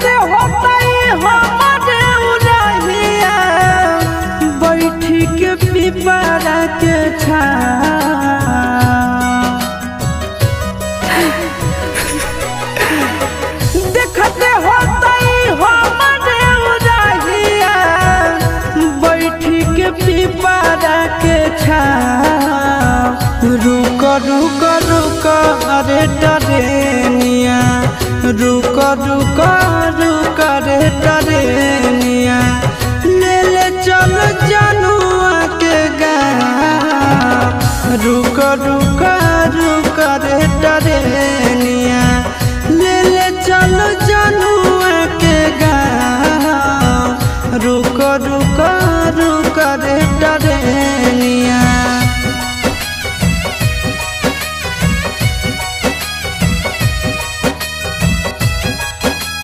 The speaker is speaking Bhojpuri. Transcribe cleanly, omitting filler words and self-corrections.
देखते होतई हमारे उरहिया बैठी के पिपरा के छाँव। देखते होतई हमारे उरहिया बैठी के पिपरा के छाँव। रुक रुक रुक अरे टरेनिया रुक रुक रुक रे टरेनिया